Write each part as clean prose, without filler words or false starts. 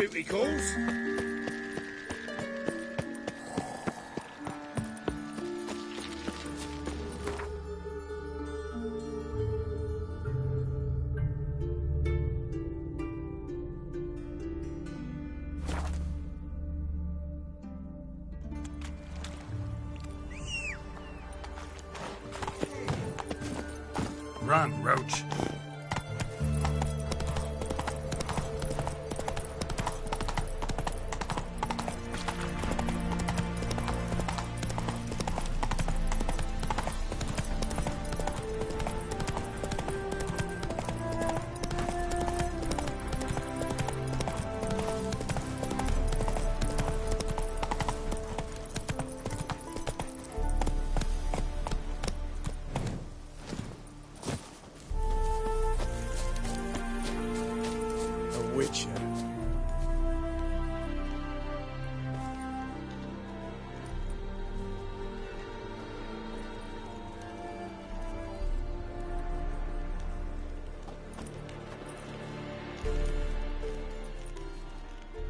booty calls. Run, Roach. Witcher.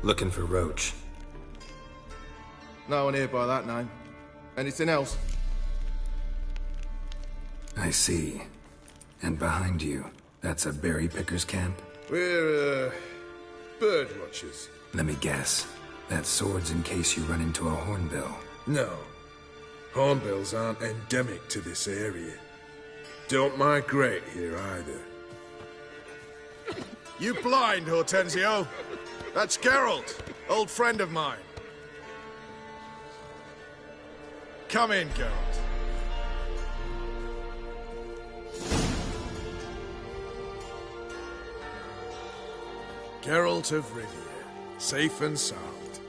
Looking for Roach. No one here by that name. Anything else? I see. And behind you, that's a berry picker's camp? We're, bird watchers. Let me guess. That's swords in case you run into a hornbill. No. Hornbills aren't endemic to this area. Don't migrate here either. You blind, Hortensio? That's Geralt, old friend of mine. Come in, Geralt. Geralt of Rivia, safe and sound.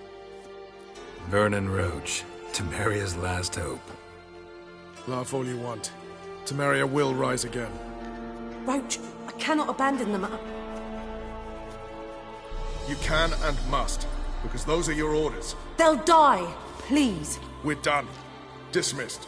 Vernon Roach, Temeria's last hope. Laugh all you want. Temeria will rise again. Roach, I cannot abandon them. You can and must, because those are your orders. They'll die, please. We're done. Dismissed.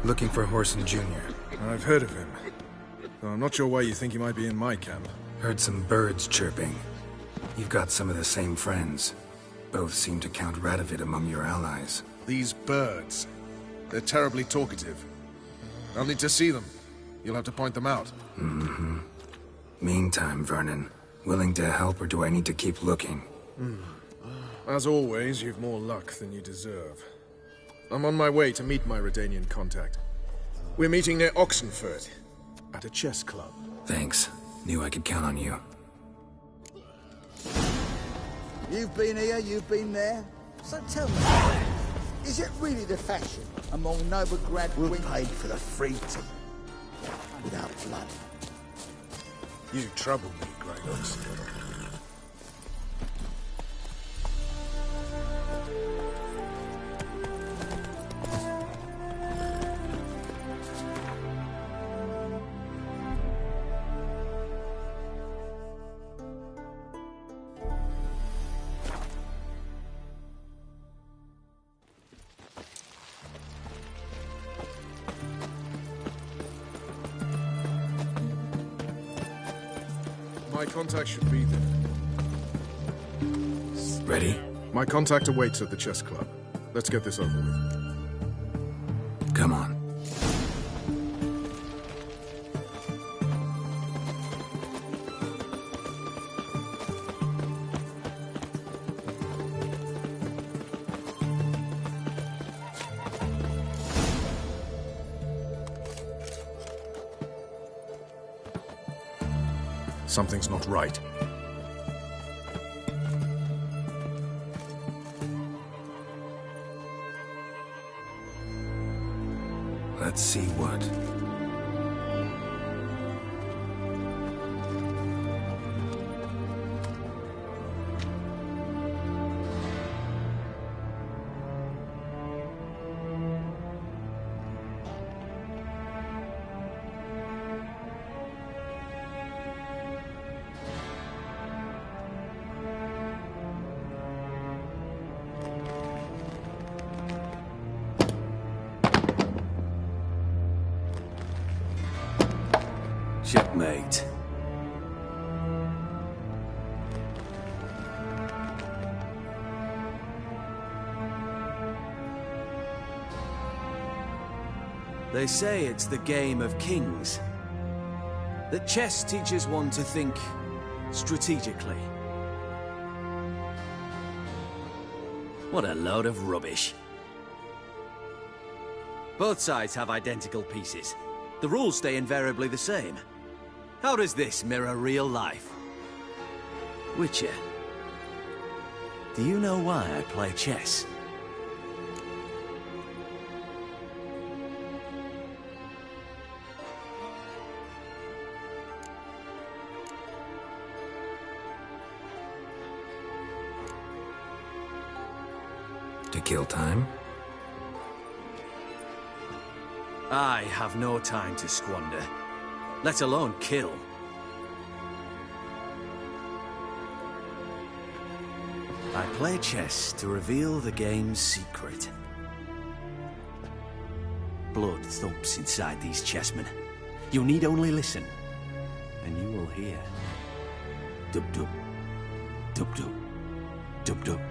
Looking for Whoreson Jr. I've heard of him. Though I'm not sure why you think he might be in my camp. Heard some birds chirping. You've got some of the same friends. Both seem to count Radovid among your allies. These birds. They're terribly talkative. I'll need to see them. You'll have to point them out. Mm-hmm. Meantime, Vernon, willing to help or do I need to keep looking? As always, you've more luck than you deserve. I'm on my way to meet my Redanian contact. We're meeting near Oxenfurt, at a chess club. Thanks. Knew I could count on you. You've been here, you've been there. So tell me, is it really the fashion among Novigrad we paid for the free tea? Without blood. You trouble me, Greyhawks. My contact should be there. Ready? My contact awaits at the chess club. Let's get this over with. Come on. Something's not right. Let's see what. Checkmate. They say it's the game of kings. That chess teaches one to think strategically. What a load of rubbish. Both sides have identical pieces. The rules stay invariably the same. How does this mirror real life? Witcher, do you know why I play chess? To kill time? I have no time to squander, let alone kill. I play chess to reveal the game's secret. Blood thumps inside these chessmen. You need only listen, and you will hear. Dub-dub, dub-dub, dub-dub.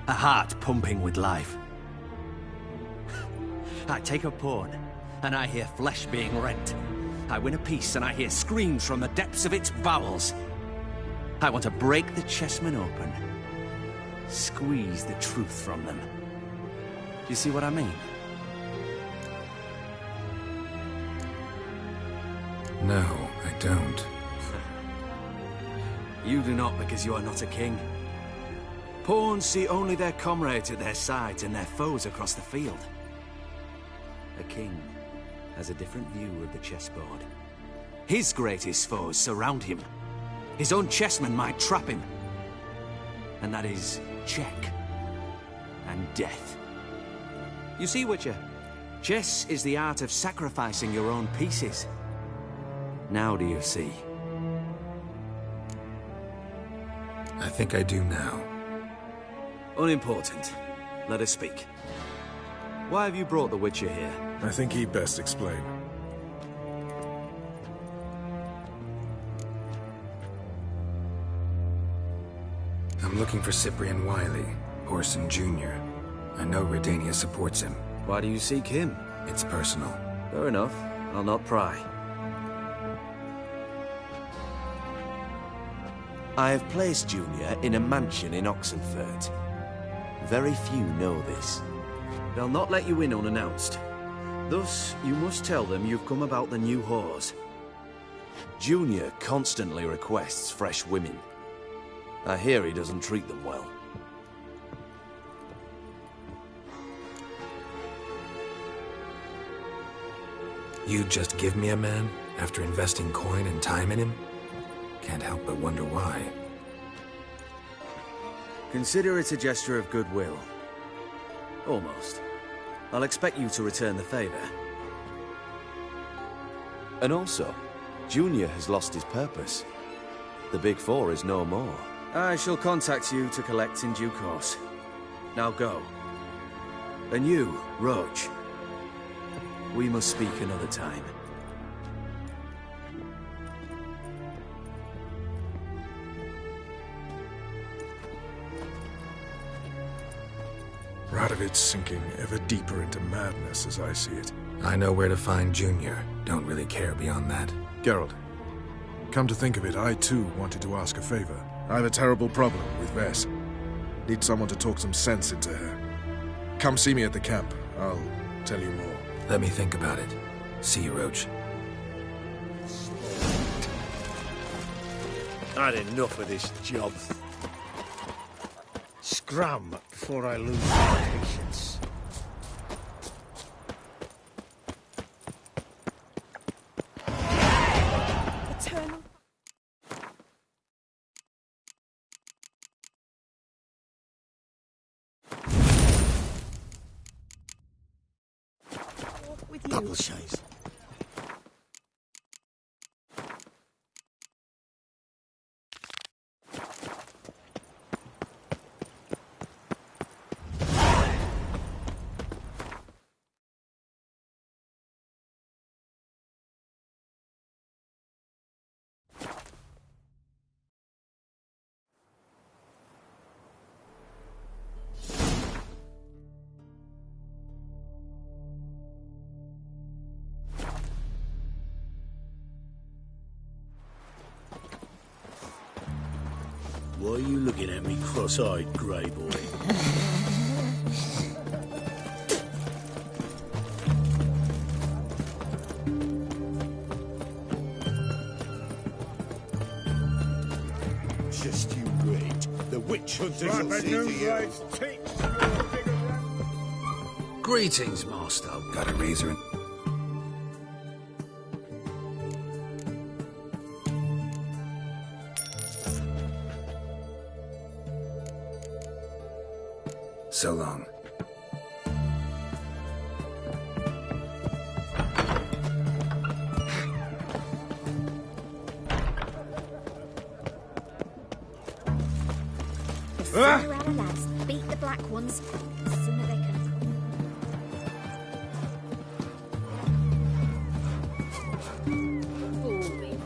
A heart pumping with life. I take a pawn, and I hear flesh being rent. I win a piece, and I hear screams from the depths of its bowels. I want to break the chessmen open. Squeeze the truth from them. Do you see what I mean? No, I don't. You do not because you are not a king. Pawns see only their comrades at their sides and their foes across the field. A king has a different view of the chessboard. His greatest foes surround him. His own chessmen might trap him. And that is check and death. You see, Witcher, chess is the art of sacrificing your own pieces. Now do you see? I think I do now. Unimportant. Let us speak. Why have you brought the Witcher here? I think he'd best explain. I'm looking for Cyprian Wiley, Orson Jr. I know Redania supports him. Why do you seek him? It's personal. Fair enough. I'll not pry. I have placed Junior in a mansion in Oxenfurt. Very few know this. They'll not let you in unannounced. Thus, you must tell them you've come about the new whores. Junior constantly requests fresh women. I hear he doesn't treat them well. You'd just give me a man after investing coin and time in him? Can't help but wonder why. Consider it a gesture of goodwill. Almost. I'll expect you to return the favor. And also, Junior has lost his purpose. The Big Four is no more. I shall contact you to collect in due course. Now go. And you, Roach. We must speak another time. Radovid's sinking ever deeper into madness as I see it. I know where to find Junior. Don't really care beyond that. Geralt, come to think of it, I too wanted to ask a favor. I have a terrible problem with Vess. Need someone to talk some sense into her. Come see me at the camp. I'll tell you more. Let me think about it. See you, Roach. I'd enough of this job. Scram before I lose my patience. Eternal. With you. Couple shays. Why are you looking at me cross-eyed, grey boy? Just you wait. The witch hunters will see to you. Greetings, Master. Got a razor in... So long. The sooner our lads beat the black ones, the sooner they can boring.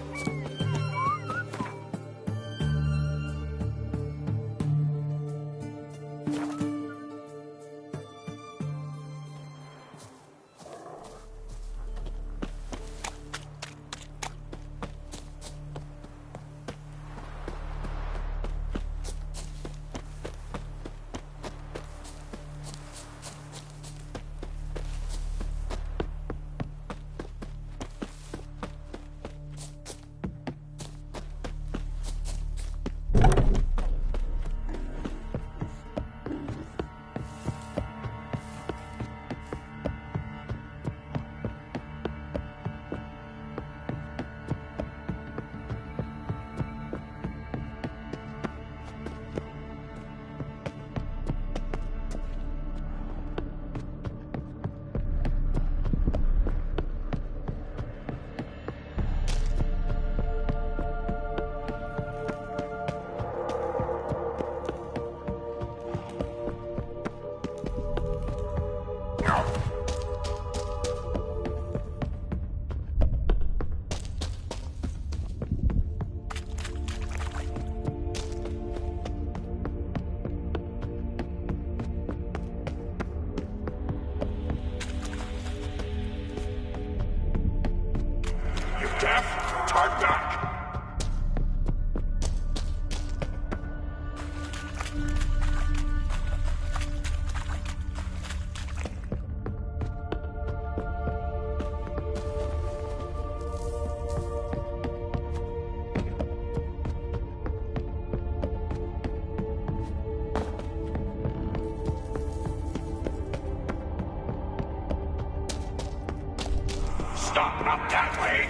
Stop, not that way!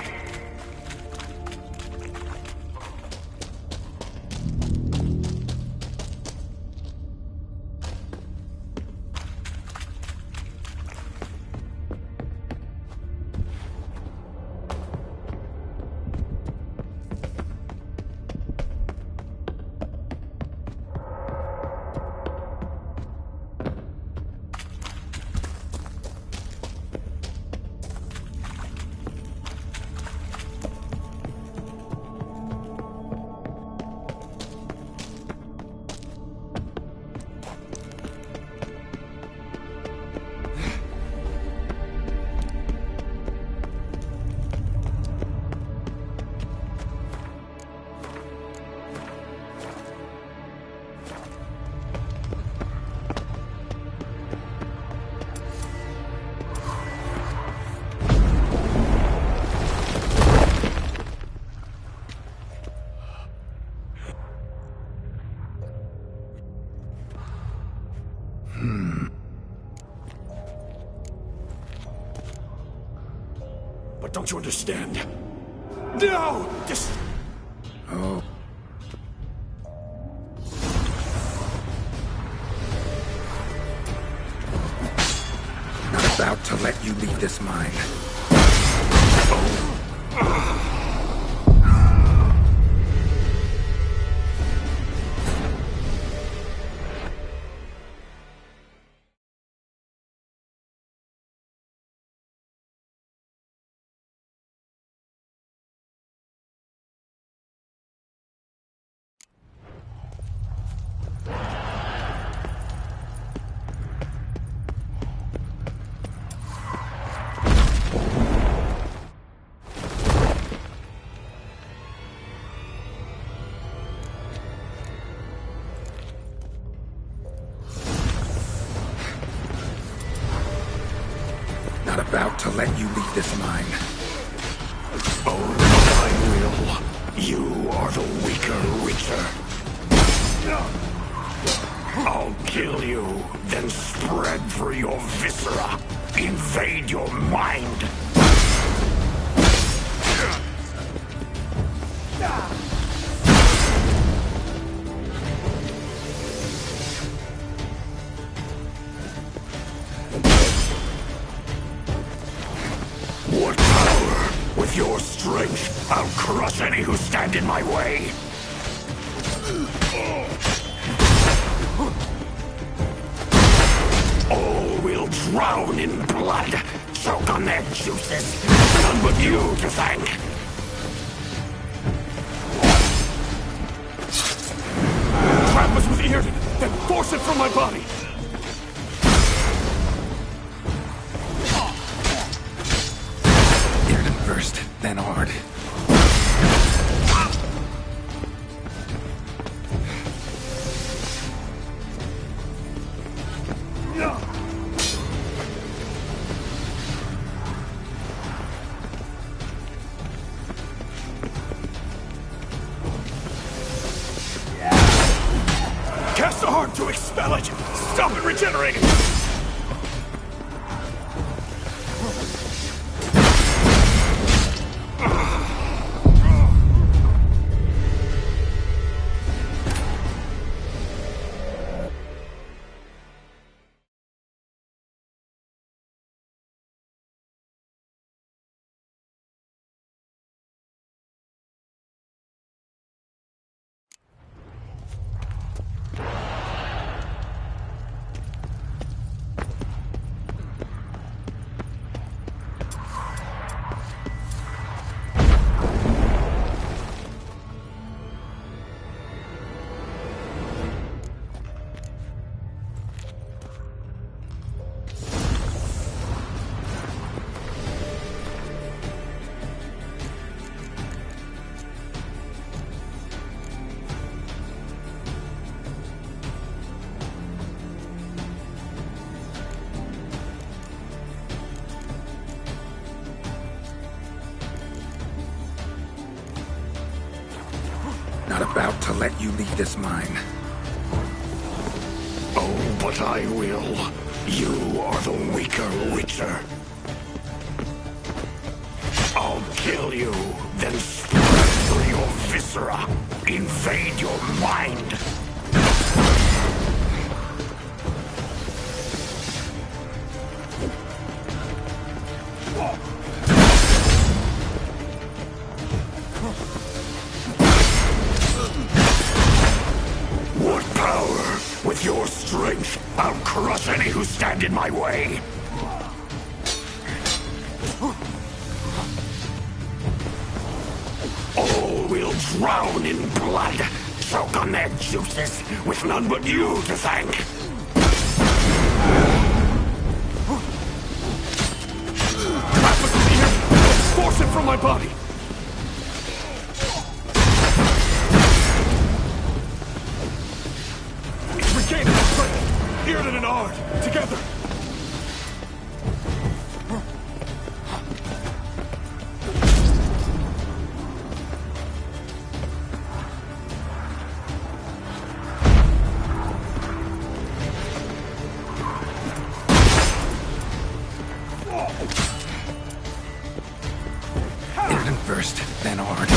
But don't you understand? No! Just... Oh. Not about to let you leave this mine. Not about to let you leave this mine. Oh, I will. You are the weaker Witcher. I'll kill you, then spread through your viscera. Invade your mind. What power? With your strength, I'll crush any who stand in my way. All will drown in blood, choke on their juices. None but you to thank. Trap us with Yrden, then force it from my body. Yrden first, then Ard. Cast Ard to expel it! Stop it regenerating! Not about to let you leave this mine. Oh, but I will. You are the weaker Witcher. I'll kill you, then spread through your viscera. Invade your mind. What power? With your strength, I'll crush any who stand in my way. All will drown in blood, choke on their juices, with none but you to thank. Trap us in here! Force it from my body! It's regaining its strength! Yrden and Ard, together! Yrden first, then Ard.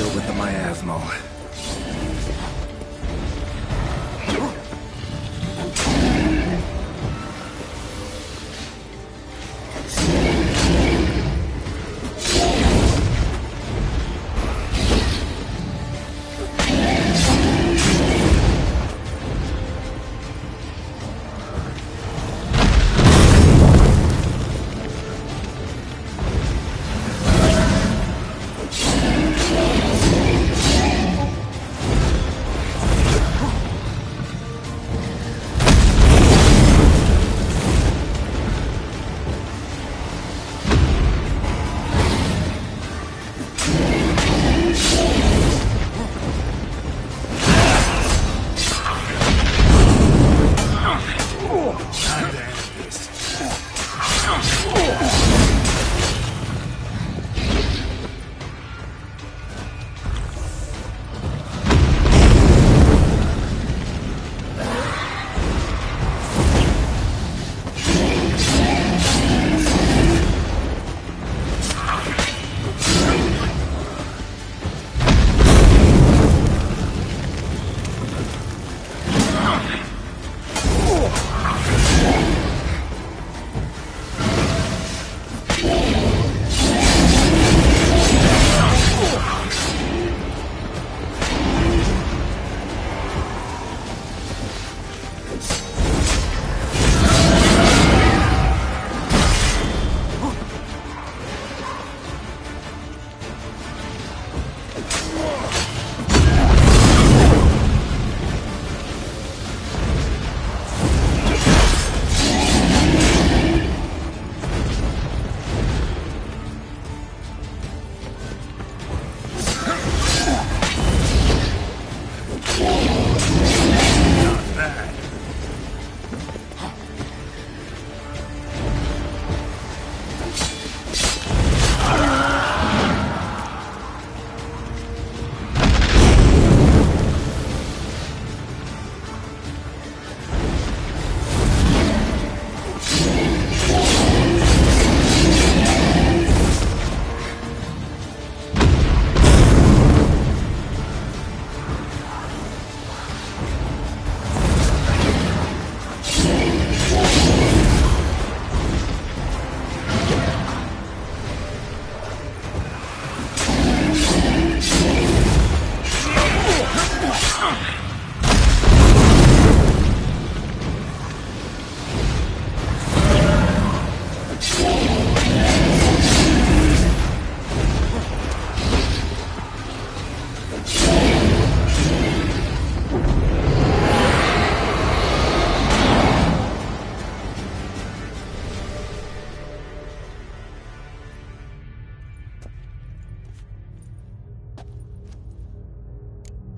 deal with the miasmal.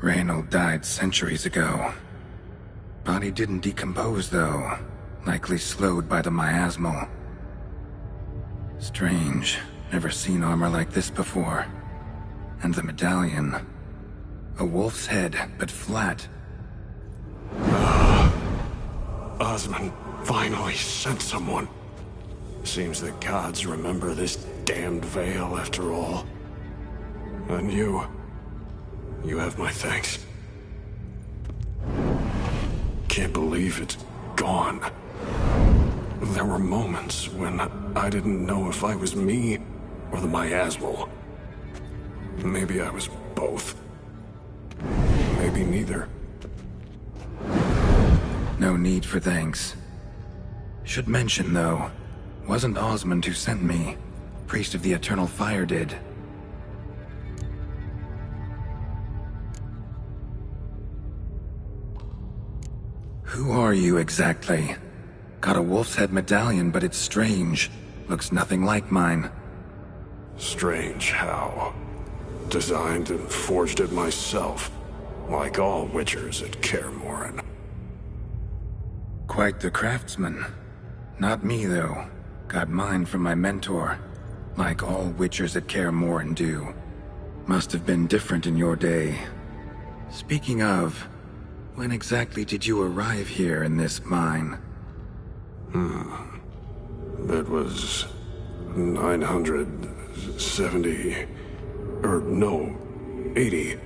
Reynold died centuries ago. Body didn't decompose, though. Likely slowed by the miasmal. Strange. Never seen armor like this before. And the medallion. A wolf's head, but flat. Osmond finally sent someone. Seems the gods remember this damned veil after all. And you have my thanks. Can't believe it's gone. There were moments when I didn't know if I was me or the miasmal. Maybe I was both. Maybe neither. No need for thanks. Should mention, though, wasn't Osmond who sent me. Priest of the Eternal Fire did. Who are you exactly? Got a wolf's head medallion, but it's strange. Looks nothing like mine. Strange how? Designed and forged it myself, like all witchers at Kaer Morhen. Quite the craftsman. Not me, though. Got mine from my mentor, like all witchers at Kaer Morhen do. Must have been different in your day. Speaking of, when exactly did you arrive here in this mine? It was 970... or no, 80.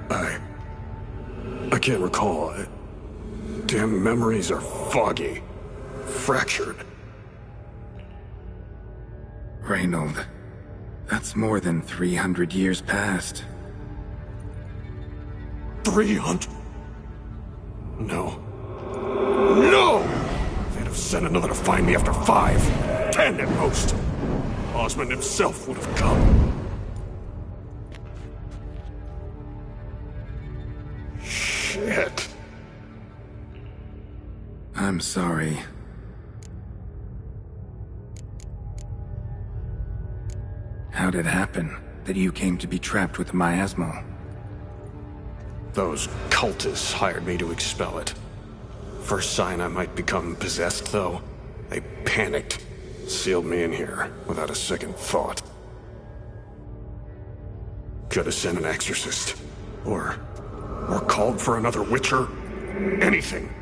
I can't recall. Damn memories are foggy. Fractured. Reynold, that's more than 300 years past. 300? No. No! They'd have sent another to find me after 5, 10 at most. Osmond himself would have come. Shit. I'm sorry. How'd it happen that you came to be trapped with the miasmal? Those cultists hired me to expel it. First sign I might become possessed, though, they panicked. Sealed me in here without a second thought. Could have sent an exorcist. Or called for another Witcher. Anything.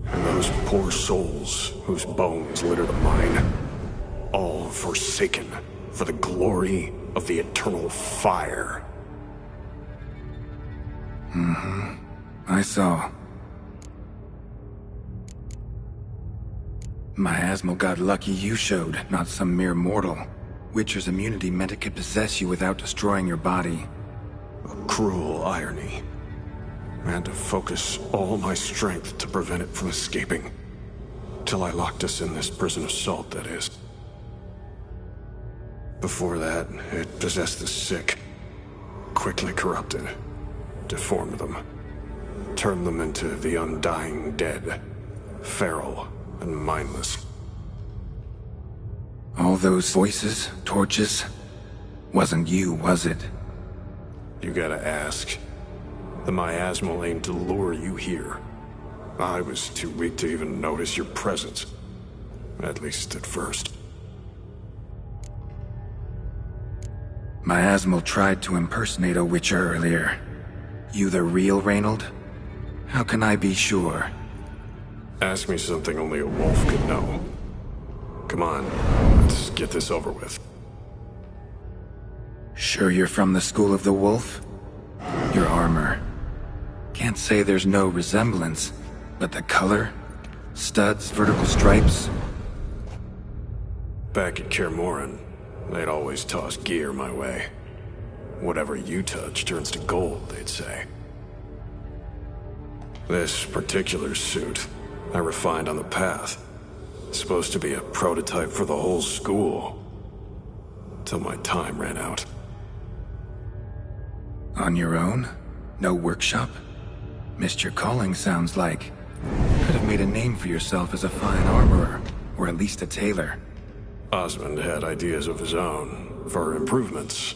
And those poor souls whose bones litter the mine. All forsaken for the glory of the eternal fire. Mm-hmm. I saw. Miasmal got lucky you showed, not some mere mortal. Witcher's immunity meant it could possess you without destroying your body. A cruel irony. I had to focus all my strength to prevent it from escaping. Till I locked us in this prison of salt, that is. Before that, it possessed the sick. Quickly corrupted. Deformed them. Turned them into the undying dead. Feral and mindless. All those voices, torches, wasn't you, was it? You gotta ask. The miasmal aimed to lure you here. I was too weak to even notice your presence. At least at first. Miasmal tried to impersonate a Witcher earlier. You the real Reynold? How can I be sure? Ask me something only a wolf could know. Come on, let's get this over with. Sure you're from the School of the Wolf? Your armor. Can't say there's no resemblance, but the color? Studs, vertical stripes? Back at Kaer Morhen, they'd always toss gear my way. Whatever you touch turns to gold, they'd say. This particular suit, I refined on the path. Supposed to be a prototype for the whole school. Till my time ran out. On your own? No workshop? Missed your calling, sounds like. Could have made a name for yourself as a fine armorer, or at least a tailor. Osmond had ideas of his own, for improvements.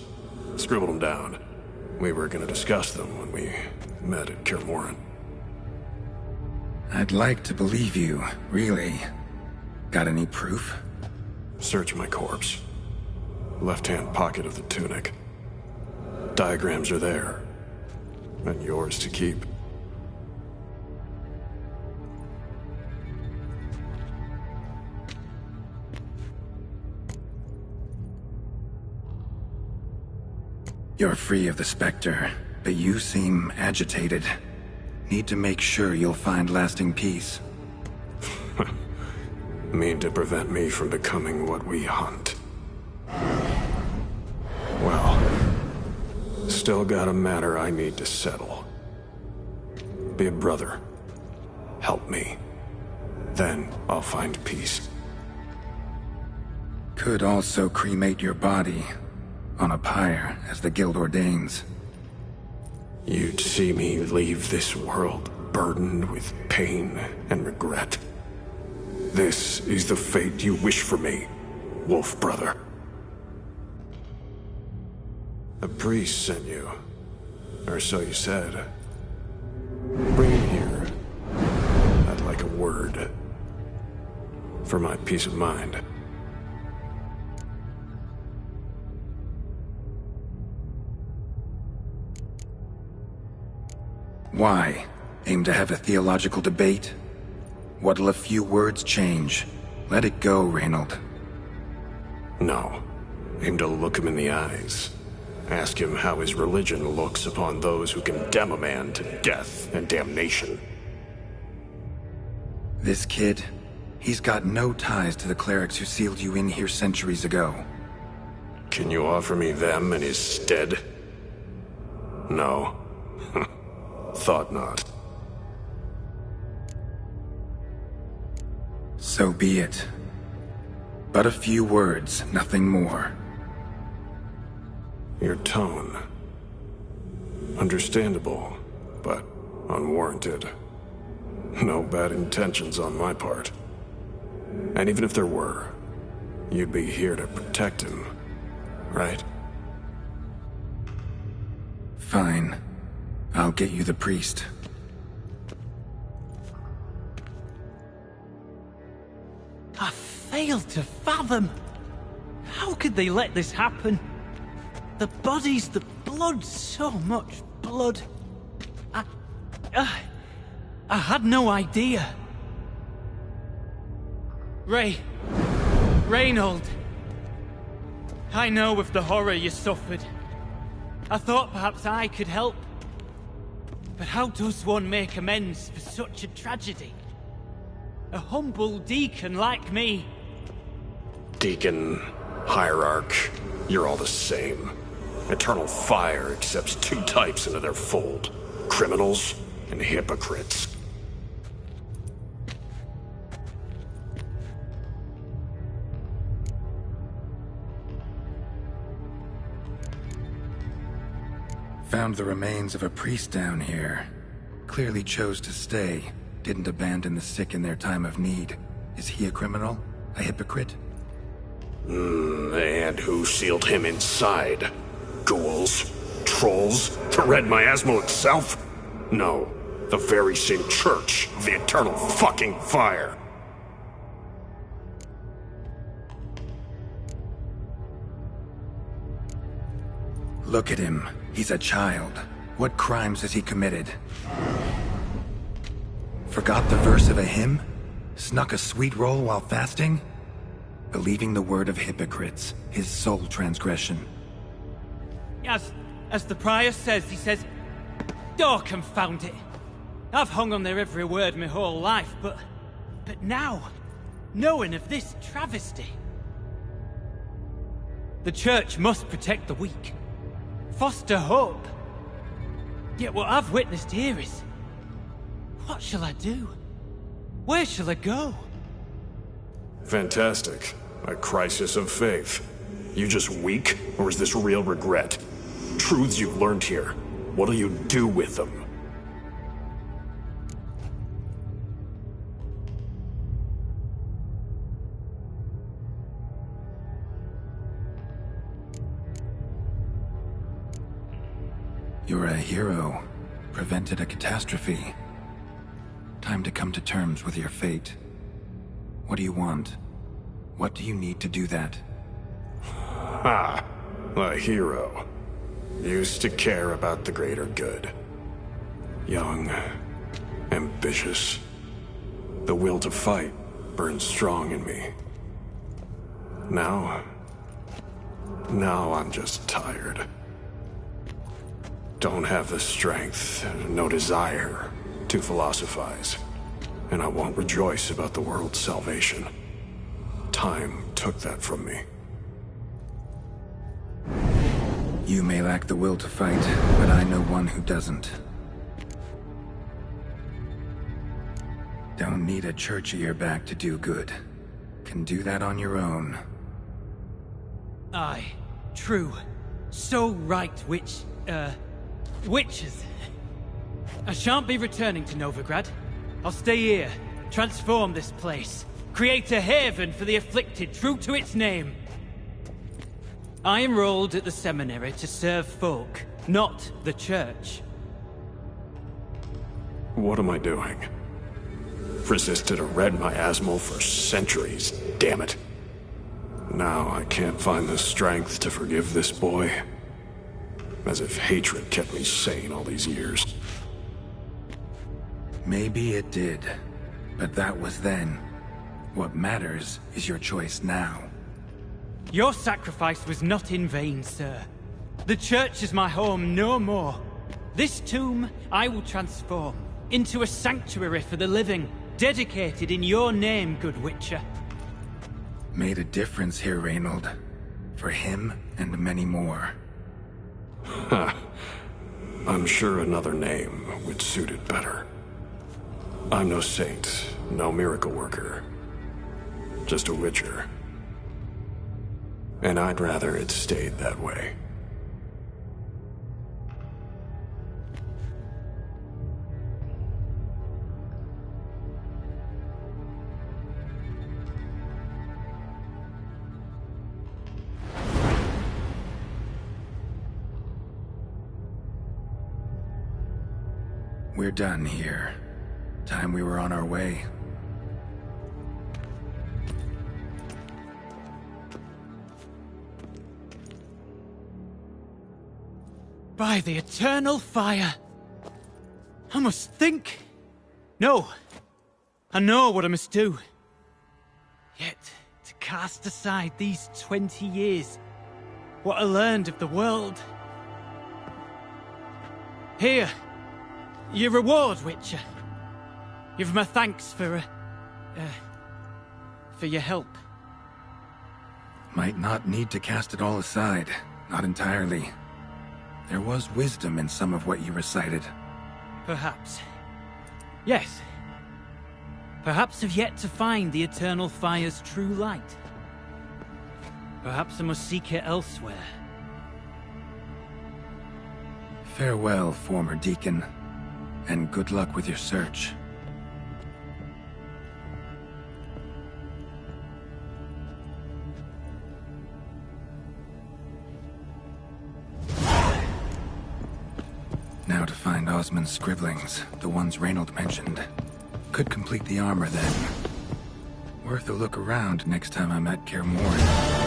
Scribbled them down. We were gonna discuss them when we met at Kaer Morhen. I'd like to believe you, really. Got any proof? Search my corpse. Left-hand pocket of the tunic. Diagrams are there. And yours to keep. You're free of the Spectre, but you seem agitated. Need to make sure you'll find lasting peace. Mean to prevent me from becoming what we hunt. Well, still got a matter I need to settle. Be a brother. Help me. Then I'll find peace. Could also cremate your body on a pyre, as the Guild ordains. You'd see me leave this world burdened with pain and regret. This is the fate you wish for me, Wolf Brother. A priest sent you, or so you said. Bring him here. I'd like a word. For my peace of mind. Why? Aim to have a theological debate? What'll a few words change? Let it go, Reynold. No. Aim to look him in the eyes. Ask him how his religion looks upon those who condemn a man to death and damnation. This kid, he's got no ties to the clerics who sealed you in here centuries ago. Can you offer me them in his stead? No. Thought not. So be it. But a few words, nothing more. Your tone. Understandable, but unwarranted. No bad intentions on my part. And even if there were, you'd be here to protect him, right? Fine. I'll get you the priest. I failed to fathom. How could they let this happen? The bodies, the blood, so much blood. I had no idea. Reynold. I know of the horror you suffered. I thought perhaps I could help. But how does one make amends for such a tragedy? A humble deacon like me. Deacon, hierarch, you're all the same. Eternal Fire accepts two types into their fold. Criminals and hypocrites. Found the remains of a priest down here. Clearly chose to stay. Didn't abandon the sick in their time of need. Is he a criminal? A hypocrite? And who sealed him inside? Ghouls? Trolls? The Red Miasmal itself? No. The very same Church of the Eternal fucking Fire. Look at him. He's a child. What crimes has he committed? Forgot the verse of a hymn? Snuck a sweet roll while fasting? Believing the word of hypocrites, his sole transgression. As the prior says, he says, "Oh, confound it. I've hung on their every word my whole life, but now, knowing of this travesty. The Church must protect the weak. Foster hope. Yet what I've witnessed here is... What shall I do? Where shall I go? Fantastic. A crisis of faith. You just weak, or is this real regret? Truths you've learned here. What'll you do with them? You're a hero. Prevented a catastrophe. Time to come to terms with your fate. What do you want? What do you need to do that? Ah, a hero. Used to care about the greater good. Young, ambitious. The will to fight burns strong in me. Now I'm just tired. Don't have the strength, no desire to philosophize. And I won't rejoice about the world's salvation. Time took that from me. You may lack the will to fight, but I know one who doesn't. Don't need a church at your back to do good. Can do that on your own. Aye, true. So right, witches. I shan't be returning to Novigrad. I'll stay here, transform this place, create a haven for the afflicted true to its name. I enrolled at the seminary to serve folk, not the Church. What am I doing? Resisted a Red Miasmal for centuries, damn it. Now I can't find the strength to forgive this boy. As if hatred kept me sane all these years. Maybe it did, but that was then. What matters is your choice now. Your sacrifice was not in vain, sir. The church is my home no more. This tomb I will transform into a sanctuary for the living, dedicated in your name, good Witcher. Made a difference here, Reynold. For him and many more. I'm sure another name would suit it better. I'm no saint, no miracle worker. Just a Witcher. And I'd rather it stayed that way. We're done here. Time we were on our way. By the eternal fire! I must think! No! I know what I must do. Yet, to cast aside these 20 years, what I learned of the world... Here! Your reward, Witcher. You've my thanks for your help. Might not need to cast it all aside. Not entirely. There was wisdom in some of what you recited. Perhaps. Yes. Perhaps I've yet to find the eternal fire's true light. Perhaps I must seek it elsewhere. Farewell, former deacon. And good luck with your search. Now to find Osmond's scribblings, the ones Reynold mentioned. Could complete the armor then. Worth a look around next time I'm at Kaer Morhen.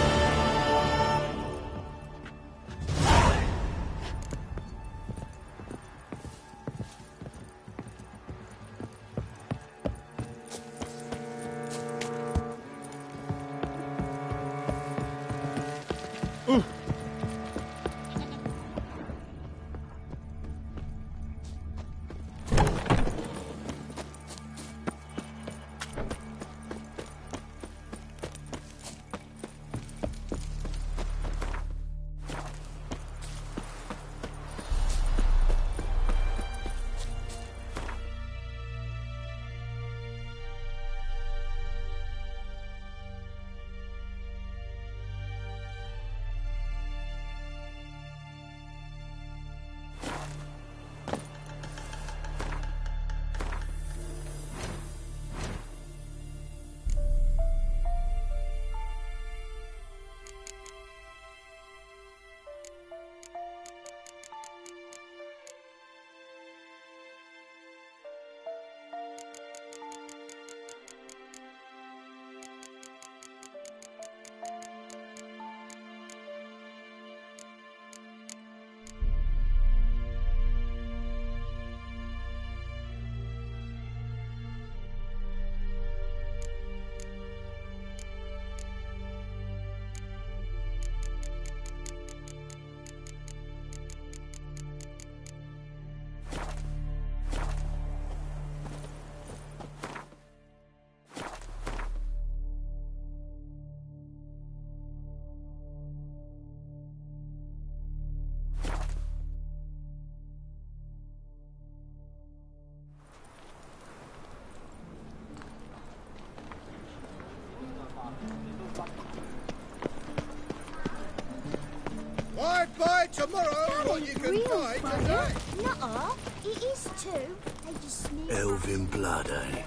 Buy tomorrow what you can buy today. Nuh-uh. It is too. They just smear... Elven blood, eh?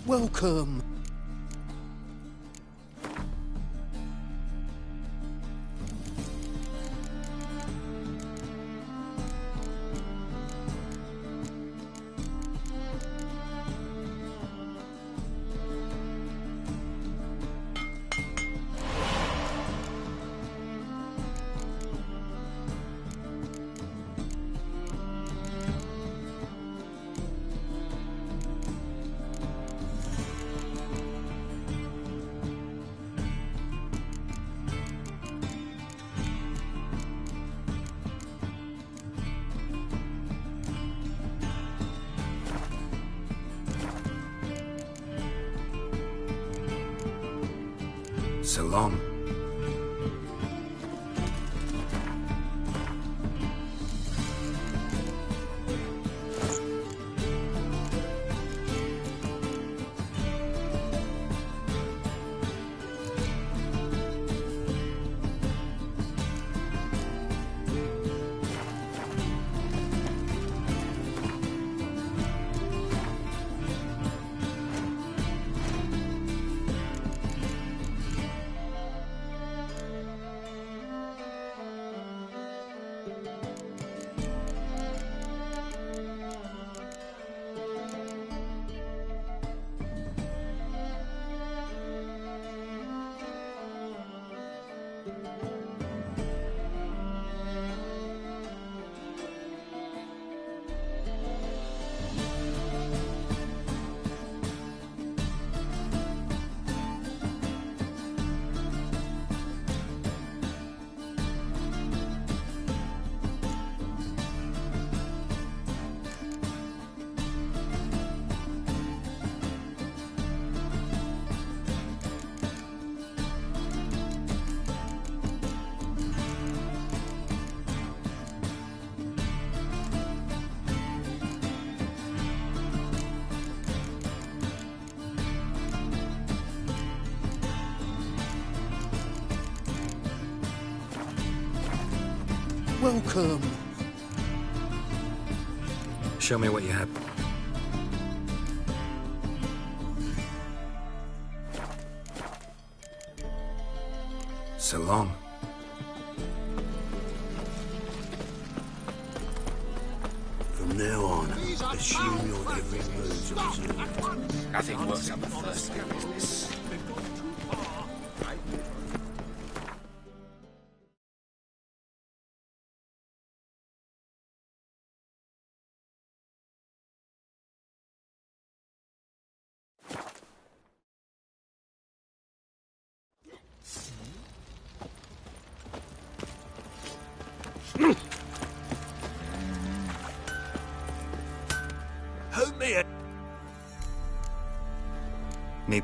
Welcome. So long. Welcome. Show me what you have. So long. From now on, assume your every move's observed. Nothing works up the first business. Help me! Me.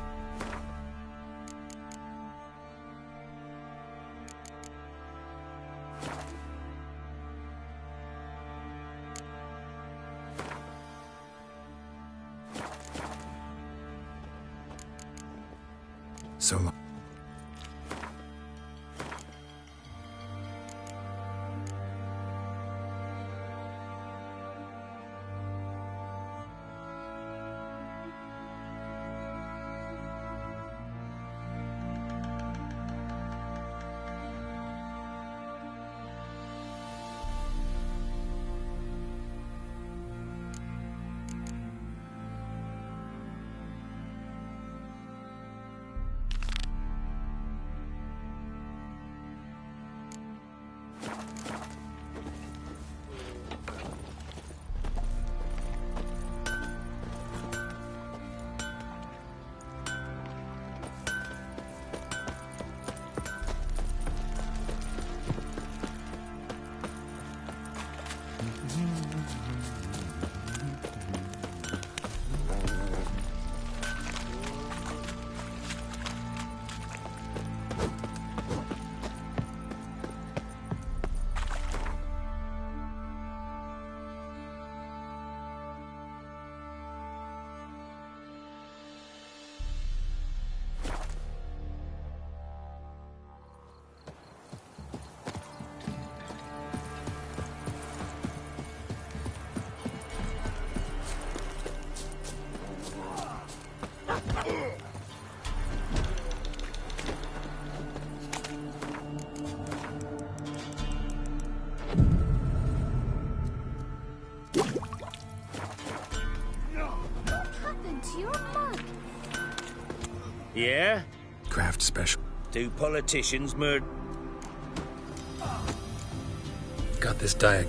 So long. Yeah? Craft special. Do politicians murder? Got this diet.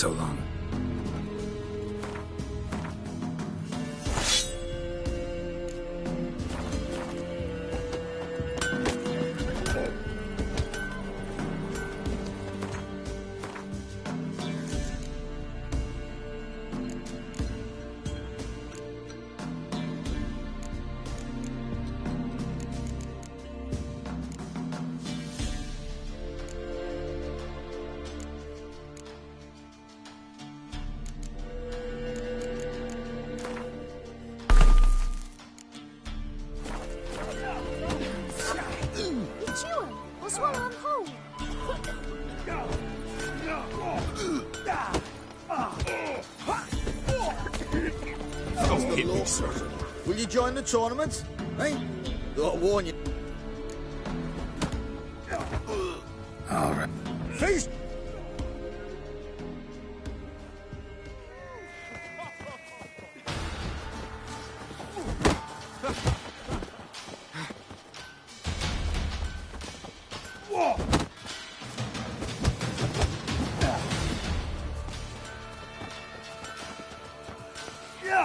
so long. Will you join the tournament? Eh? Thought I'd warn you. All right. Feast!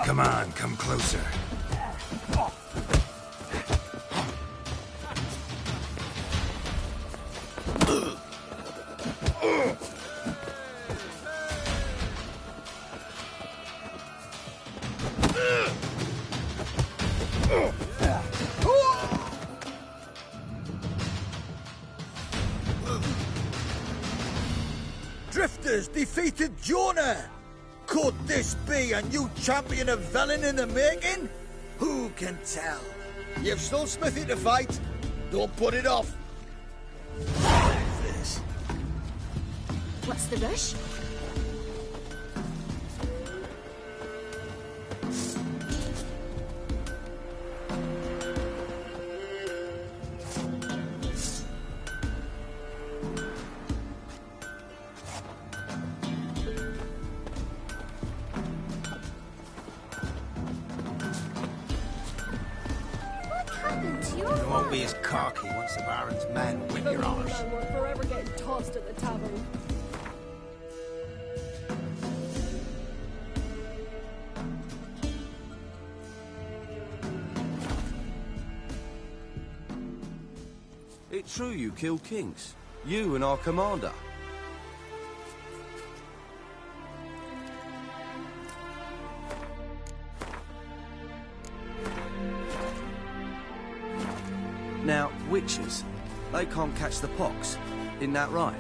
Come on, come closer. Drifters defeated Jonah! Could this be a new champion of Velen in the making? Who can tell? You've still Smithy to fight. Don't put it off. This. What's the rush? You won't be as cocky once the Baron's men whip your arse. We're forever getting tossed at the tavern. It's true you killed kings. You and our commander. Now, witches, they can't catch the pox. Isn't that right?